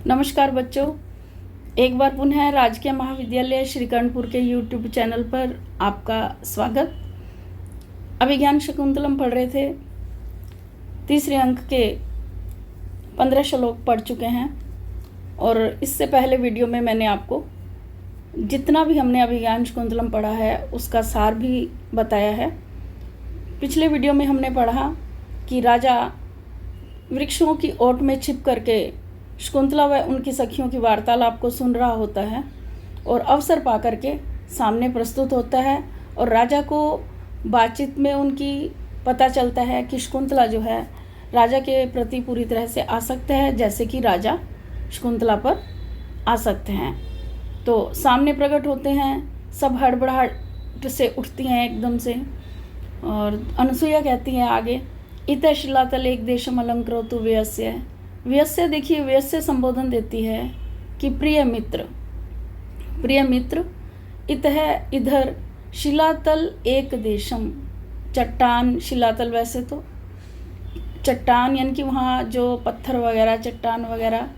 नमस्कार बच्चों, एक बार पुनः राजकीय महाविद्यालय श्रीकर्णपुर के YouTube चैनल पर आपका स्वागत। अभिज्ञान शकुंतलम पढ़ रहे थे। तीसरे अंक के 15 श्लोक पढ़ चुके हैं और इससे पहले वीडियो में मैंने आपको जितना भी हमने अभिज्ञान शकुंतलम पढ़ा है उसका सार भी बताया है। पिछले वीडियो में हमने पढ़ा कि राजा वृक्षों की ओट में छिप करके शकुंतला व उनकी सखियों की वार्तालाप को सुन रहा होता है और अवसर पा करके सामने प्रस्तुत होता है और राजा को बातचीत में उनकी पता चलता है कि शकुंतला जो है राजा के प्रति पूरी तरह से आसक्त है, जैसे कि राजा शकुंतला पर आसक्त हैं। तो सामने प्रकट होते हैं, सब हड़बड़ाहट से उठती हैं एकदम से और अनसुईया कहती हैं आगे, इत शिलातल एक देशम अलंकृतो व्यस्य। व्यस्य देखिए, व्यस्य संबोधन देती है कि प्रिय मित्र, प्रिय मित्र। इत है इधर, शिलातल एक देशम, चट्टान शिलातल, वैसे तो चट्टान यानी कि वहाँ जो पत्थर वगैरह चट्टान वगैरह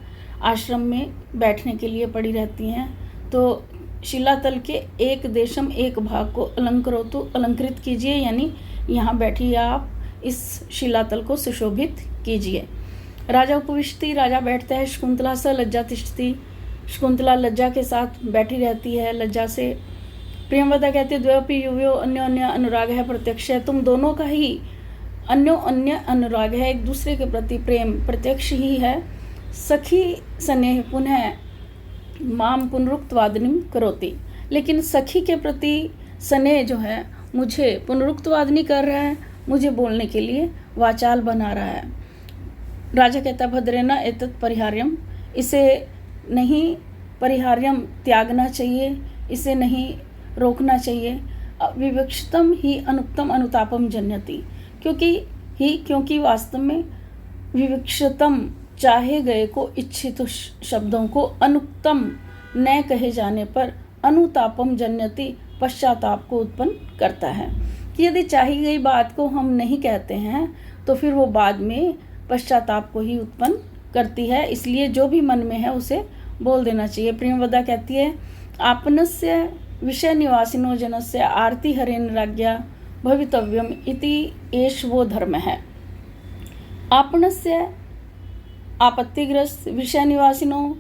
आश्रम में बैठने के लिए पड़ी रहती हैं, तो शिलातल के एक देशम एक भाग को अलंकृतो अलंकृत कीजिए, यानी यहाँ बैठिए आप, इस शिलातल को सुशोभित कीजिए। राजा उपविष्टि, राजा बैठता है। शकुंतला स लज्जा तिष्ठति, शकुंतला लज्जा के साथ बैठी रहती है, लज्जा से। प्रियंवदा कहती है द्वयोपि युवयो अन्य अन्य अनुराग है प्रत्यक्ष है, तुम दोनों का ही अन्यो अन्य अनुराग है, एक दूसरे के प्रति प्रेम प्रत्यक्ष ही है। सखी स्नेह पुनः माम पुनरुक्तवादिनी करोति, लेकिन सखी के प्रति स्नेह जो है मुझे पुनरुक्तवादिनी कर रहा है, मुझे बोलने के लिए वाचाल बना रहा है। राजा कहता भद्रेना एतत् परिहार्यम, इसे नहीं परिहार्यम त्यागना चाहिए, इसे नहीं रोकना चाहिए। विवक्षितम ही अनुक्तम अनुतापम जन्यति, क्योंकि वास्तव में विवक्षितम चाहे गए को इच्छित शब्दों को अनुक्तम न कहे जाने पर अनुतापम जन्यति पश्चाताप को उत्पन्न करता है। कि यदि चाही गई बात को हम नहीं कहते हैं तो फिर वो बाद में पश्चाताप को ही उत्पन्न करती है, इसलिए जो भी मन में है उसे बोल देना चाहिए। प्रियंवदा कहती है आपनस्य विषय निवासिनो जनस्य आरती हरेन राज्ञा भवितव्यम इति एष वो धर्म है। आपनस्य आपत्तिग्रस्त, विषय निवासिनो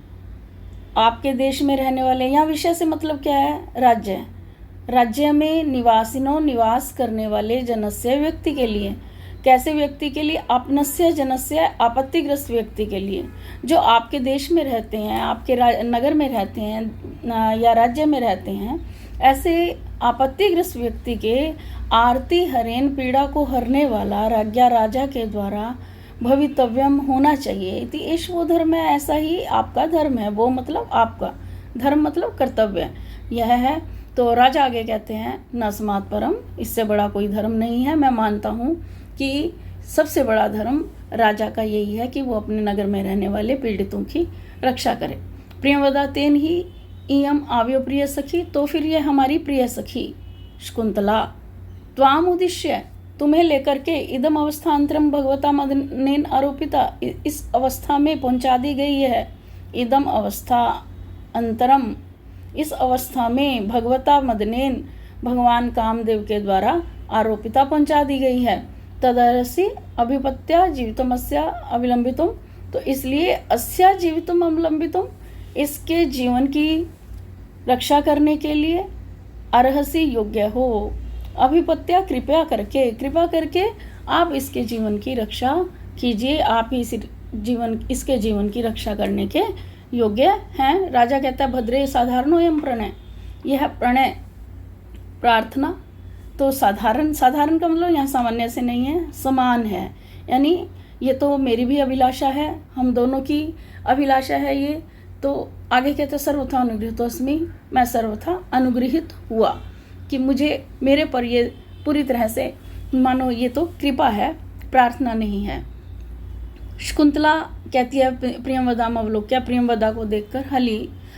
आपके देश में रहने वाले, यहाँ विषय से मतलब क्या है? राज्य। राज्य में निवासिनो निवास करने वाले, जनस्य व्यक्ति के लिए। कैसे व्यक्ति के लिए? अपनस्य जनस्य आपत्तिग्रस्त व्यक्ति के लिए, जो आपके देश में रहते हैं, आपके नगर में रहते हैं या राज्य में रहते हैं, ऐसे आपत्तिग्रस्त व्यक्ति के आरती हरेन, पीड़ा को हरने वाला राज्ञा राजा के द्वारा भवितव्यम होना चाहिए। इति एष वो धर्म है, ऐसा ही आपका धर्म है। वो मतलब आपका धर्म मतलब कर्तव्य यह है। तो राजा आगे कहते हैं न समात परम, इससे बड़ा कोई धर्म नहीं है। मैं मानता हूँ कि सबसे बड़ा धर्म राजा का यही है कि वो अपने नगर में रहने वाले पीड़ितों की रक्षा करे। प्रियंवदा तेन ही इयम आव्यो प्रिय सखी, तो फिर ये हमारी प्रिय सखी शकुंतला त्वाम उद्देश्य, तुम्हें लेकर के इदम अवस्थांतरम भगवता मदनेन आरोपिता, इस अवस्था में पहुंचा दी गई है। इदम अवस्था अंतरम, इस अवस्था में भगवता मदनेन, भगवान कामदेव के द्वारा आरोपिता पहुंचा दी गई है। तदरसी अभिपत्या जीवितमस्या अविलंबितुम, तो इसलिए अस्या जीवितम अवलंबितुम, इसके जीवन की रक्षा करने के लिए अर्हसी योग्य हो। अभिपत्या कृपया करके आप इसके जीवन की रक्षा कीजिए, आप ही इसके जीवन की रक्षा करने के योग्य हैं। राजा कहता है भद्रे साधारणो एवं प्रणय, यह प्रणय प्रार्थना तो साधारण का मतलब यहाँ सामान्य से नहीं है, समान है। यानी ये तो मेरी भी अभिलाषा है, हम दोनों की अभिलाषा है ये। तो आगे कहते सर्वथा अनुगृहीतोऽस्मि, मैं सर्वथा अनुगृहित हुआ कि मुझे मेरे पर ये पूरी तरह से मानो ये तो कृपा है, प्रार्थना नहीं है। शकुंतला कहती है प्रियंवदाम अवलोक्य, प्रियंवदा को देखकर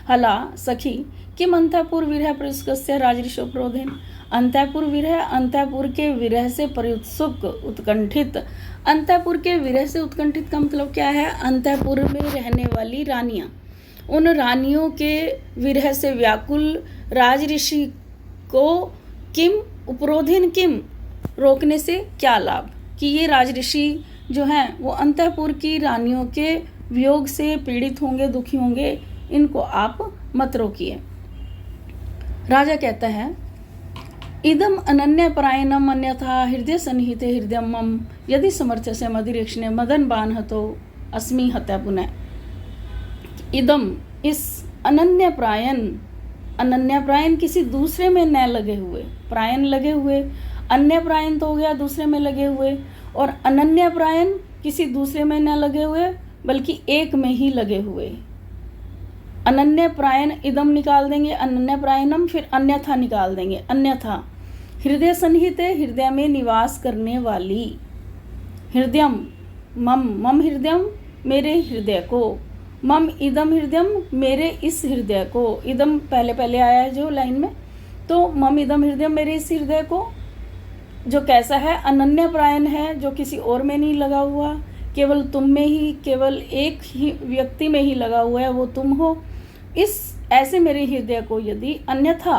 हला सखी किम अंतःपुर विरह पुरस्कस्य राजऋषो प्रोधेन, अंतःपुर विरह, अंतःपुर के विरह से परिउत्सुक उत्कंठित। अंतःपुर के विरह से उत्कंठित का मतलब क्या है? अंतःपुर में रहने वाली रानियां, उन रानियों के विरह से व्याकुल राज ऋषि को किम उपरोधिन, किम रोकने से क्या लाभ, कि ये राज ऋषि जो हैं वो अंतःपुर की रानियों के वियोग से पीड़ित होंगे, दुखी होंगे, इनको आप मत रोकिए। राजा कहता है इदम अनन्य परायणम अन्यथा हृदय सन्निहिते हृदय मम यदि समर्थ्य से मदिरेक्षणे मदन बान हतो अस्मि हत्या पुनः। इदम, इस अनन्य प्रायण किसी दूसरे में न लगे हुए, प्रायण लगे हुए, अन्य प्रायण तो हो गया दूसरे में लगे हुए, और अनन्य प्रायण किसी दूसरे में न लगे हुए बल्कि एक में ही लगे हुए। अनन्य प्रायण इदम निकाल देंगे, अनन्य प्रायणम, फिर अन्यथा निकाल देंगे, अन्यथा। हृदय सन्निहित, हृदय में निवास करने वाली। हृदयम मम, मम हृदयम मेरे हृदय को, मम इदम हृदयम मेरे इस हृदय को। इदम पहले पहले आया है जो लाइन में, तो मम इदम हृदयम मेरे इस हृदय को, जो कैसा है? अनन्य प्रायण है, जो किसी और में नहीं लगा हुआ, केवल तुम में ही, केवल एक ही व्यक्ति में ही लगा हुआ है, वो तुम हो। इस ऐसे मेरे हृदय को यदि अन्यथा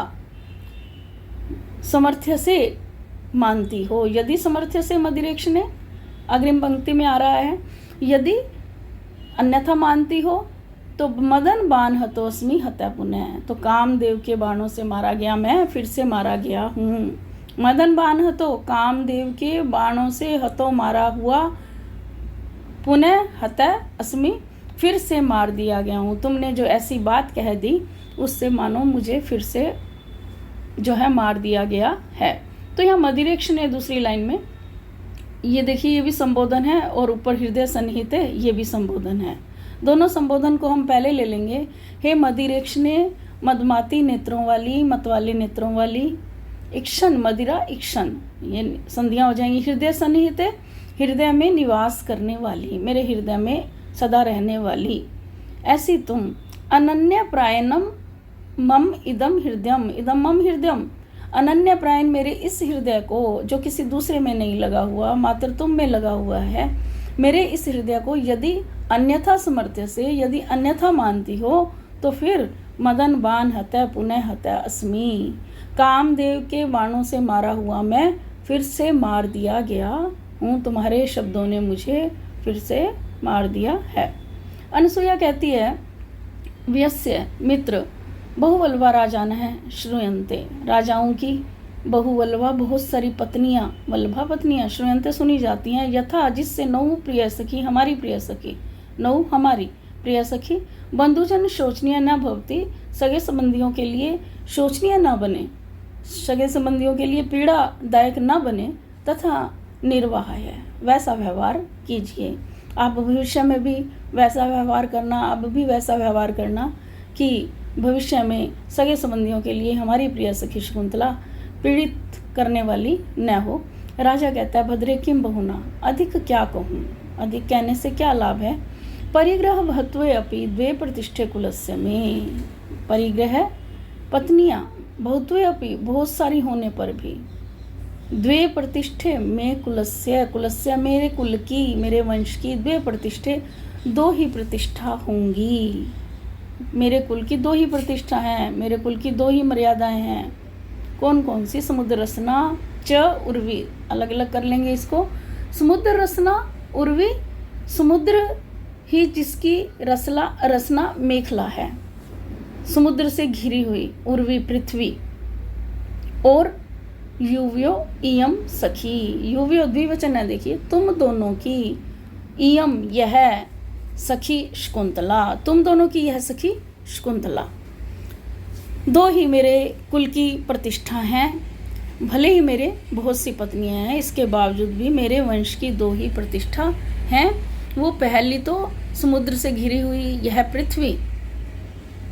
समर्थ्य से मानती हो, यदि समर्थ्य से मदिरेक्षणे अग्रिम पंक्ति में आ रहा है, यदि अन्यथा मानती हो तो मदन बाण हतोस्मि हत्या पुनः, तो कामदेव के बाणों से मारा गया मैं, फिर से मारा गया हूँ। मदन बाण हतो, कामदेव के बाणों से हतो मारा हुआ, पुनः हत्या अस्मि फिर से मार दिया गया हूँ। तुमने जो ऐसी बात कह दी उससे मानो मुझे फिर से जो है मार दिया गया है। तो यहाँ मदिरेक्षणे दूसरी लाइन में, ये देखिए ये भी संबोधन है, और ऊपर हृदय सन्निहित है, ये भी संबोधन है। दोनों संबोधन को हम पहले ले लेंगे। हे मदिरेक्षणे, मदमाती नेत्रों वाली, मतवाले नेत्रों वाली, इक्षण मदिरा इक्षण, ये संधियाँ हो जाएंगी। हृदय सन्निहित, हृदय में निवास करने वाली, मेरे हृदय में सदा रहने वाली, ऐसी तुम। अनन्य प्रायणम मम इदम हृदयम, इदम मम हृदयम, अनन्य प्रायण मेरे इस हृदय को, जो किसी दूसरे में नहीं लगा हुआ, मात्र तुम में लगा हुआ है, मेरे इस हृदय को यदि अन्यथा समर्थ्य से, यदि अन्यथा मानती हो तो फिर मदन बाण हत्या पुनः हत्या अस्मि, कामदेव के बाणों से मारा हुआ मैं फिर से मार दिया गया हूँ, तुम्हारे शब्दों ने मुझे फिर से मार दिया है। अनसुया कहती है व्यस्य मित्र बहुवल्वा राजान है श्रूयन्ते, राजाओं की बहुवल्वा बहुत सारी पत्नियां, वल्भा पत्नियां श्रूयन्ते सुनी जाती हैं, यथा जिससे नौ प्रिय सखी, हमारी प्रिय सखी, नौ हमारी प्रिय सखी, बंधुजन शोचनीय न भवती, सगे संबंधियों के लिए शोचनीय न बने, सगे संबंधियों के लिए पीड़ादायक न बने, तथा निर्वाह है, वैसा व्यवहार कीजिए। आप भविष्य में भी वैसा व्यवहार करना, अब भी वैसा व्यवहार करना कि भविष्य में सगे संबंधियों के लिए हमारी प्रिय सखी शकुंतला पीड़ित करने वाली न हो। राजा कहता है भद्रे किम बहुना, अधिक क्या कहूँ, अधिक कहने से क्या लाभ है। परिग्रह भत्वे अपि द्वे प्रतिष्ठे कुलस्य में, परिग्रह पत्नियां बहुत्वे अपि बहुत सारी होने पर भी, द्वे प्रतिष्ठे में कुलस्य, कुलस्य मेरे कुल की, मेरे वंश की, द्वे प्रतिष्ठे दो ही प्रतिष्ठा होंगी, मेरे कुल की दो ही प्रतिष्ठा हैं, मेरे कुल की दो ही मर्यादाएं हैं। कौन कौन सी? समुद्र रसना च उर्वी, अलग अलग कर लेंगे इसको। समुद्र रसना उर्वी, समुद्र ही जिसकी रसना मेखला है, समुद्र से घिरी हुई, उर्वी पृथ्वी, और युव्यो इयम सखी, युव्यो द्विवचन है, देखिए तुम दोनों की, इयम यह, सखी शकुंतला, तुम दोनों की यह सखी शकुंतला, दो ही मेरे कुल की प्रतिष्ठा हैं, भले ही मेरे बहुत सी पत्नियां हैं, इसके बावजूद भी मेरे वंश की दो ही प्रतिष्ठा हैं। वो पहली तो समुद्र से घिरी हुई यह पृथ्वी,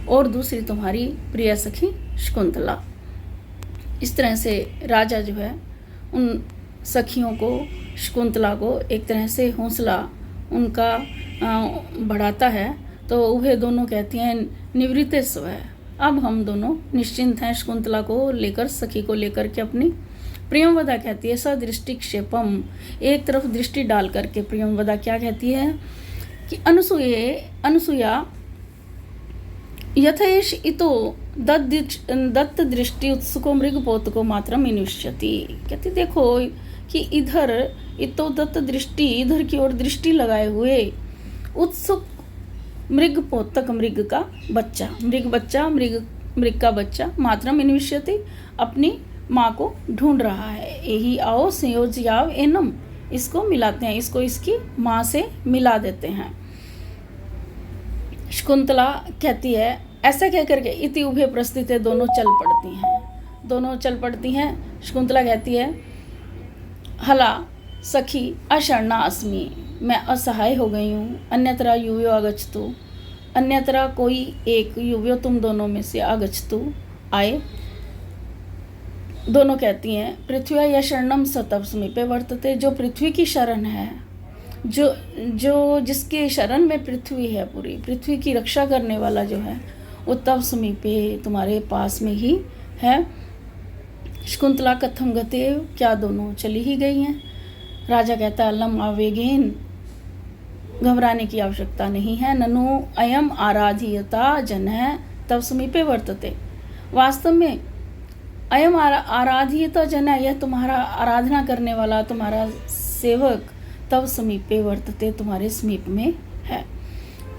और दूसरी तुम्हारी प्रिय सखी शकुंतला। इस तरह से राजा जो है उन सखियों को, शकुंतला को एक तरह से हौसला उनका बढ़ाता है। तो वह दोनों कहती हैं निवृत्ते स्व, अब हम दोनों निश्चिंत हैं। शकुंतला को लेकर, सखी को लेकर के अपनी। प्रियंवदा कहती है सदृष्टिक्षेपम, एक तरफ दृष्टि डाल करके प्रियंवदा क्या कहती है कि अनुसूया यथेश इतो दत्त दृष्टि उत्सुको मृगपोत को मात्र मिनुष्यति। कहती देखो कि इधर इतो दत्त दृष्टि, इधर की ओर दृष्टि लगाए हुए उत्सुक मृगपोतक, मृग का बच्चा, मृग का बच्चा मात्र मिनुष्यति, अपनी माँ को ढूंढ रहा है। यही आओ संयोज्याव एनम, इसको मिलाते हैं, इसको इसकी माँ से मिला देते हैं। शकुंतला कहती है, ऐसा कह करके इति उभे प्रस्थिते, दोनों चल पड़ती हैं। शकुंतला कहती है हला सखी अशरणा अस्मि, मैं असहाय हो गई हूँ। अन्यत्र युवयो आगच्छतु, अन्यत्र कोई एक युवयो तुम दोनों में से आगच्छतु, आए। दोनों कहती हैं पृथ्वी या शरणम सतव समीपे वर्तते, जो पृथ्वी की शरण है, जो जिसके शरण में पृथ्वी है, पूरी पृथ्वी की रक्षा करने वाला जो है, वो तव समीपे, तुम्हारे पास में ही है। शकुंतला कथम गते, क्या दोनों चली ही गई हैं। राजा कहता है अलम आवेगेन, घबराने की आवश्यकता नहीं है। ननु अयम आराध्यता जन है तव समीपे वर्तते, वास्तव में अयम आराध्यता जन है, यह तुम्हारा आराधना करने वाला, तुम्हारा सेवक तव समीपे वर्तते, तुम्हारे समीप में है।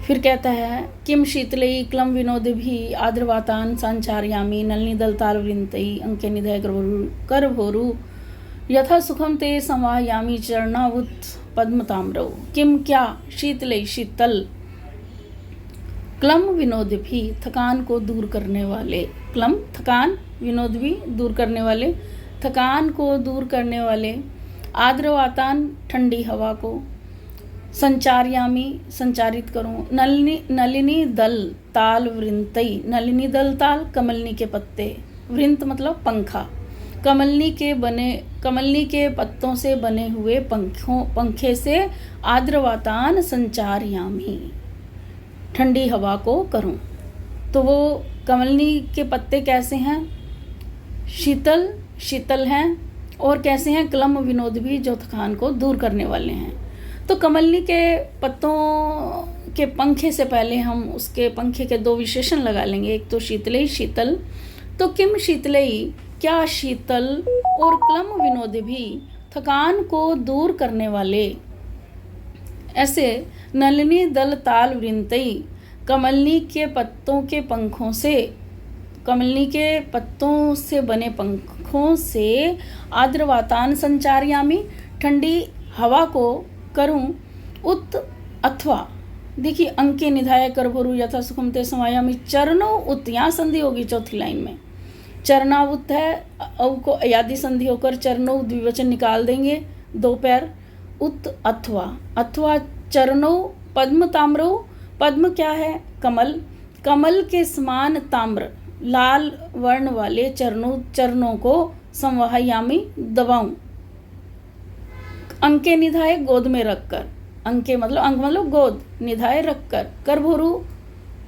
फिर कहता है किम शीतलई क्लम विनोद भी आद्रवातान संचारयामी, नलिनी दलताल वृंतई अंके निधय करभोरु यथा सुखम ते संवाहयामी चरणावुत पद्मताम्रौ। किम क्या, शीतलई शीतल, क्लम विनोद भी थकान को दूर करने वाले, क्लम थकान, विनोद भी दूर करने वाले, थकान को दूर करने वाले, आद्रवातान ठंडी हवा को, संचारयामी संचारित करूं, नलिनी दल ताल वृंतई, नलिनी दल ताल कमलनी के पत्ते, वृंत मतलब पंखा, कमलनी के पत्तों से बने हुए पंखे से आद्रवातान संचारयामी, ठंडी हवा को करूं। तो वो कमलनी के पत्ते कैसे हैं, शीतल हैं, और कैसे हैं, क्लम विनोद भी, जो थकान को दूर करने वाले हैं। तो कमलनी के पत्तों के पंखे से पहले हम उसके पंखे के दो विशेषण लगा लेंगे। एक तो शीतलई, शीतल, तो किम शीतलई, क्या शीतल, और क्लम विनोद भी, थकान को दूर करने वाले। ऐसे नलिनी दल ताल वृंतई, कमलनी के पत्तों के पंखों से, कमलनी के पत्तों से बने पंखों से आद्रवातान संचारयामी, ठंडी हवा को करूं, उत अथवा, देखिए अंके निधाय करभोरु यथा सुखम ते समायामी, चरणो उत, यहाँ संधि होगी चौथी लाइन में, चरणावुत है, अव को अयादि संधि होकर चरणो द्विवचन निकाल देंगे, दो पैर, उत अथवा चरणो पद्म ताम्रो, पद्म क्या है, कमल, कमल के समान ताम्र, लाल वर्ण वाले चरणों को संवाहयामी दबाऊं, अंके निधाय गोद में रखकर, अंके मतलब अंक मतलब गोद, निधाय रखकर, करभोरु,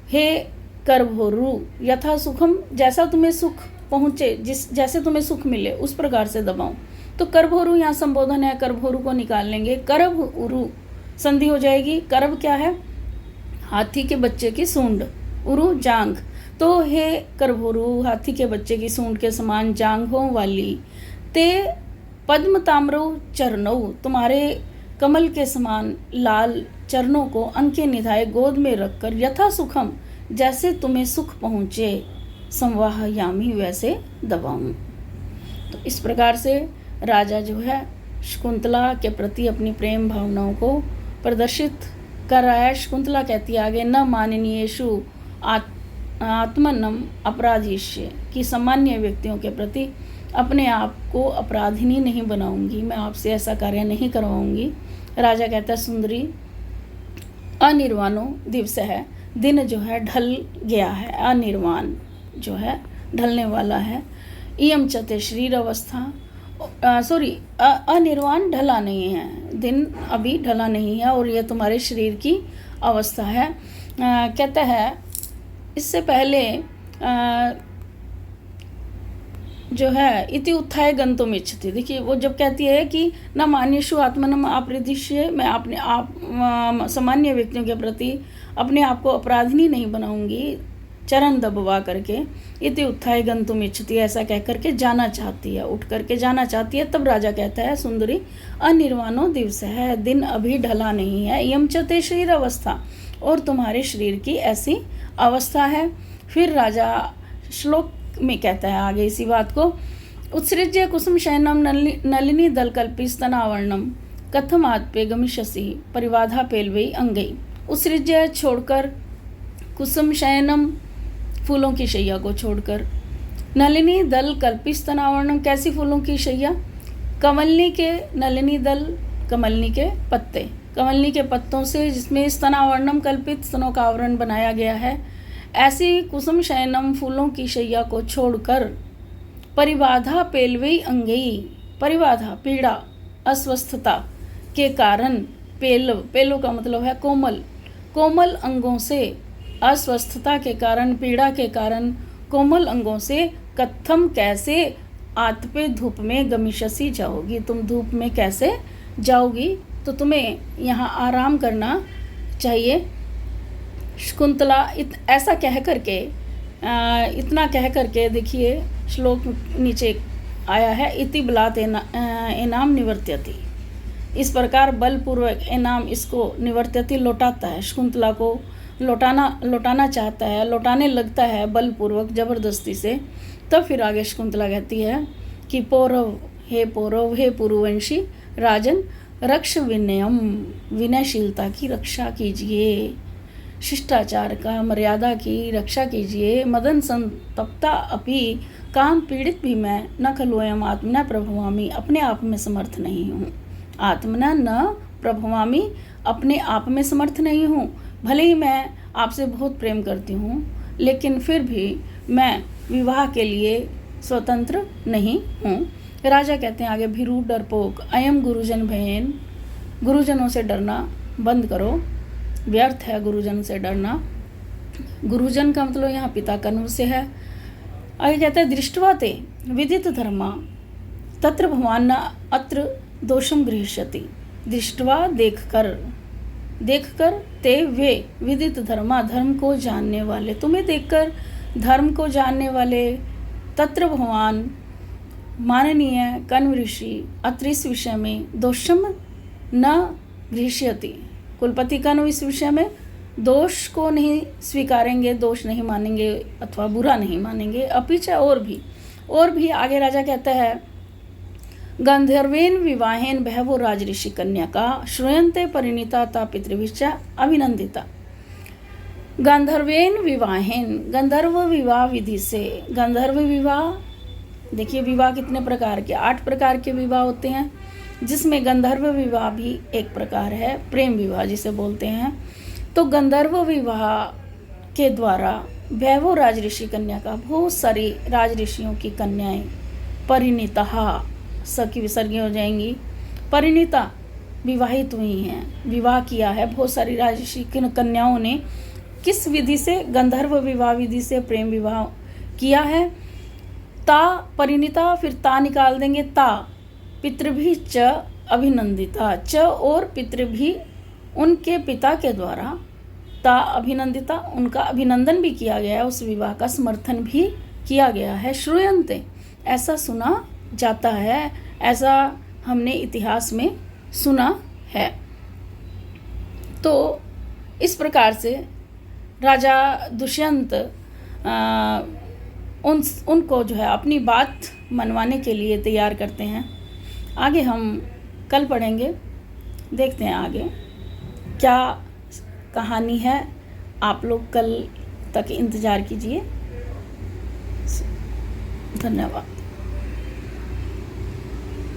हे करभोरु, यथा सुखम, जैसा तुम्हें सुख पहुँचे, जैसे तुम्हें सुख मिले उस प्रकार से दबाऊं। तो करभोरु यहाँ संबोधन है, करभोरु को निकाल लेंगे, करभ उरु संधि हो जाएगी। करभ क्या है, हाथी के बच्चे की सूंड, उरु जांघ, तो हे करभोरु, हाथी के बच्चे की सूंड के समान जांघों वाली, ते पद्म ताम्रो चरणों, तुम्हारे कमल के समान लाल चरणों को अंके निधाए गोद में रखकर, यथा सुखम, जैसे तुम्हें सुख पहुँचे, संवाहयामी, वैसे दबाऊं। तो इस प्रकार से राजा जो है शकुंतला के प्रति अपनी प्रेम भावनाओं को प्रदर्शित कर रहा है। शकुंतला कहती है आगे, न माननीयेषु आत्मनम अपराधीष्य, कि सामान्य व्यक्तियों के प्रति अपने आप को अपराधिनी नहीं बनाऊंगी, मैं आपसे ऐसा कार्य नहीं करवाऊंगी। राजा कहता है सुंदरी, अनिर्वाणो दिवस है, दिन जो है ढल गया है, अनिर्वाण जो है ढलने वाला है। इयम चते शरीर अवस्था, अनिर्वाण ढला नहीं है, दिन अभी ढला नहीं है, और यह तुम्हारे शरीर की अवस्था है। कहता है इससे पहले जो है इति उत्थाय गंतुम इच्छति। देखिए वो जब कहती है कि न मान्येषु आत्मनम अपरिदिश्य, मैं अपने आप सामान्य व्यक्तियों के प्रति अपने आप को अपराधिनी नहीं बनाऊंगी चरण दबवा करके, इति उत्थाय गंतुम इच्छति, ऐसा कह करके जाना चाहती है, उठ करके जाना चाहती है। तब राजा कहता है सुंदरी अनिर्वाणो दिवस है, दिन अभी ढला नहीं है, यम चते शरीर अवस्था, और तुम्हारे शरीर की ऐसी अवस्था है। फिर राजा श्लोक में कहता है आगे इसी बात को, उत्सृज्य कुसुम शयनम नलिनी दलकल्पिस्तनावर्णम कथम आत्पे गमिष्यसि परिवाधा पेलवई अंगई। उत्सृज्य छोड़कर, कुसुम शयनम फूलों की शैया को छोड़कर, नलिनी दल कल्पिस्तनावर्णम कैसी फूलों की शैया, कमलनी के, नलिनी दल कमलनी के पत्ते, कमलनी के पत्तों से जिसमें स्तनावर्णम कल्पित स्तनों का आवरण बनाया गया है, ऐसी कुसुम शयनम फूलों की शैया को छोड़कर, परिबाधा पेलवई अंगई, परिबाधा पीड़ा अस्वस्थता के कारण, पेलो का मतलब है कोमल, कोमल अंगों से, अस्वस्थता के कारण, पीड़ा के कारण कोमल अंगों से, कथम कैसे, आतपे धूप में गमिष्यसि जाओगी, तुम धूप में कैसे जाओगी, तो तुम्हें यहाँ आराम करना चाहिए। शकुंतला ऐसा कह करके, इतना कह करके देखिए श्लोक नीचे आया है, इति बलात् एनाम निवर्त्यति, इस प्रकार बलपूर्वक एनाम इसको निवर्त्यति लौटाता है, शकुंतला को लौटाना चाहता है, लौटाने लगता है बलपूर्वक जबरदस्ती से। तब फिर आगे शकुंतला कहती है कि पौरव, हे पुरुवंशी राजन, रक्ष विनयम, विनयशीलता की रक्षा कीजिए, शिष्टाचार का, मर्यादा की रक्षा कीजिए। मदन संतप्ता अपि, काम पीड़ित भी मैं, न खलुअयम आत्मना प्रभवामी, अपने आप में समर्थ नहीं हूँ, आत्मना न प्रभवामी, अपने आप में समर्थ नहीं हूँ। भले ही मैं आपसे बहुत प्रेम करती हूँ, लेकिन फिर भी मैं विवाह के लिए स्वतंत्र नहीं हूँ। राजा कहते हैं आगे, भीरू डरपोक, अयम गुरुजन भयन, गुरुजनों से डरना बंद करो, व्यर्थ है गुरुजन से डरना। गुरुजन का मतलब यहाँ पिता कनु से है। आगे कहता है, दृष्टवा ते विदित धर्मा तत्र भवान न अत्र दोषम गृह्यति। दृष्टवा देखकर ते वे विदित धर्मा, धर्म को जानने वाले, तुम्हें देखकर धर्म को जानने वाले, तत्र भगवान माननीय कण्व ऋषि, अत्र इस विषय में दोषम न गृह्यति, कुलपति कण्व इस विषय में दोष को नहीं स्वीकारेंगे, दोष नहीं मानेंगे अथवा बुरा नहीं मानेंगे। अपिच और भी आगे राजा कहता है, गंधर्वेन विवाहेन बहवो राजऋषि कन्या का श्रूयन्ते परिणीता ता पितृभिश्च अभिनंदिता। गंधर्वेन विवाहेन, गंधर्व विवाह विधि से, गंधर्व विवाह, देखिए विवाह कितने प्रकार के, 8 प्रकार के विवाह होते हैं, जिसमें गंधर्व विवाह भी एक प्रकार है, प्रेम विवाह जिसे बोलते हैं। तो गंधर्व विवाह के द्वारा वैभव राजऋषि कन्या का, बहुत सारी राजऋषियों की कन्याएं परिणीता, सखी विसर्गी हो जाएंगी, परिणीता विवाहित हुई हैं, विवाह किया है बहुत सारी राजऋषि कन्याओं ने। किस विधि से? गंधर्व विवाह विधि से प्रेम विवाह किया है। ता परिणीता, फिर ता निकाल देंगे, ता पितृभि च अभिनंदिता, च और पितृभि उनके पिता के द्वारा, ता अभिनंदिता उनका अभिनंदन भी किया गया है, उस विवाह का समर्थन भी किया गया है। श्रूयन्ते ऐसा सुना जाता है, ऐसा हमने इतिहास में सुना है। तो इस प्रकार से राजा दुष्यंत उनको जो है अपनी बात मनवाने के लिए तैयार करते हैं। आगे हम कल पढ़ेंगे, देखते हैं आगे क्या कहानी है। आप लोग कल तक इंतज़ार कीजिए। धन्यवाद।